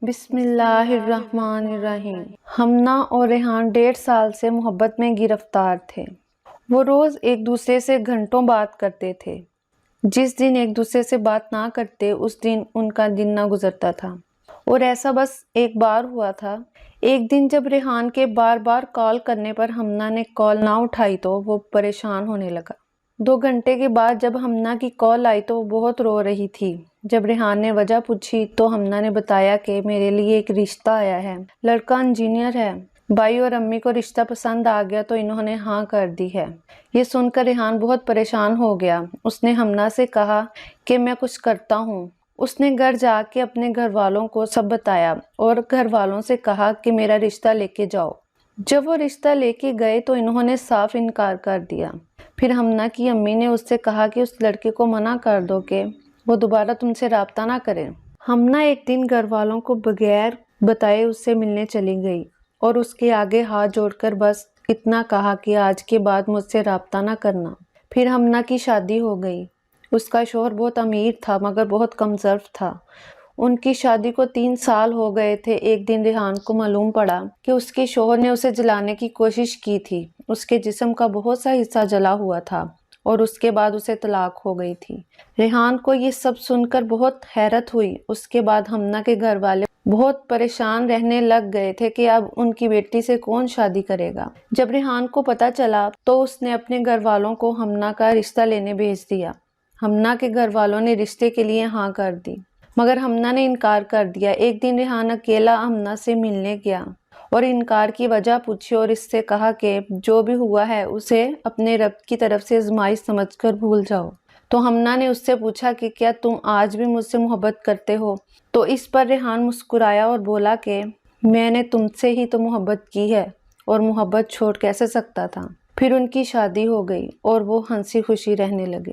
بسم اللہ الرحمن الرحیم۔ ہمنا اور ریحان 1.5 سال سے محبت میں گرفتار تھے۔ وہ روز ایک دوسرے سے گھنٹوں بات کرتے تھے۔ جس دن ایک دوسرے سے بات نہ کرتے اس دن ان کا دن نہ گزرتا تھا، اور ایسا بس ایک بار ہوا تھا۔ ایک دن جب ریحان کے بار بار کال کرنے پر ہمنا نے کال نہ اٹھائی تو وہ پریشان ہونے لگا۔ 2 گھنٹے کے بعد جب ہمنا کی کال آئی تو وہ بہت رو رہی تھی۔ جب ریحان نے وجہ پوچھی تو ہمنا نے بتایا کہ میرے لیے ایک رشتہ آیا ہے، لڑکا انجینئر ہے، بھائی اور امی کو رشتہ پسند آ گیا تو انہوں نے ہاں کر دی ہے۔ یہ سن کر ریحان بہت پریشان ہو گیا۔ اس نے ہمنا سے کہا کہ میں کچھ کرتا ہوں۔ اس نے گھر جا کے اپنے گھر والوں کو سب بتایا اور گھر والوں سے کہا کہ میرا رشتہ لے کے جاؤ۔ جب وہ رشتہ لے کے گئے تو انہوں نے صاف انکار کر دیا۔ پھر ہمنا کی امی نے اس سے کہا کہ اس لڑکے کو منع کر دو کہ وہ دوبارہ تم سے رابطہ نہ کرے۔ ہمنا ایک دن گھر والوں کو بغیر بتائے اس سے ملنے چلی گئی اور اس کے آگے ہاتھ جوڑ کر بس اتنا کہا کہ آج کے بعد مجھ سے رابطہ نہ کرنا۔ پھر ہمنا کی شادی ہو گئی۔ اس کا شوہر بہت امیر تھا مگر بہت کم ظرف تھا۔ ان کی شادی کو 3 سال ہو گئے تھے۔ ایک دن ریحان کو معلوم پڑا کہ اس کے شوہر نے اسے جلانے کی کوشش کی تھی۔ اس کے جسم کا بہت سا حصہ جلا ہوا تھا اور اس کے بعد اسے طلاق ہو گئی تھی۔ ریحان کو یہ سب سن کر بہت حیرت ہوئی۔ اس کے بعد ہمنا کے گھر والے بہت پریشان رہنے لگ گئے تھے کہ اب ان کی بیٹی سے کون شادی کرے گا۔ جب ریحان کو پتہ چلا تو اس نے اپنے گھر والوں کو ہمنا کا رشتہ لینے بھیج دیا۔ ہمنا کے گھر والوں نے رشتے کے لیے ہاں کر دی مگر ہمنا نے انکار کر دیا۔ ایک دن ریحان اکیلا ہمنا سے ملنے گیا اور انکار کی وجہ پوچھی اور اس سے کہا کہ جو بھی ہوا ہے اسے اپنے رب کی طرف سے آزمائش سمجھ کر بھول جاؤ۔ تو ہمنا نے اس سے پوچھا کہ کیا تم آج بھی مجھ سے محبت کرتے ہو؟ تو اس پر ریحان مسکرایا اور بولا کہ میں نے تم سے ہی تو محبت کی ہے اور محبت چھوڑ کیسے سکتا تھا۔ پھر ان کی شادی ہو گئی اور وہ ہنسی خوشی رہنے لگے۔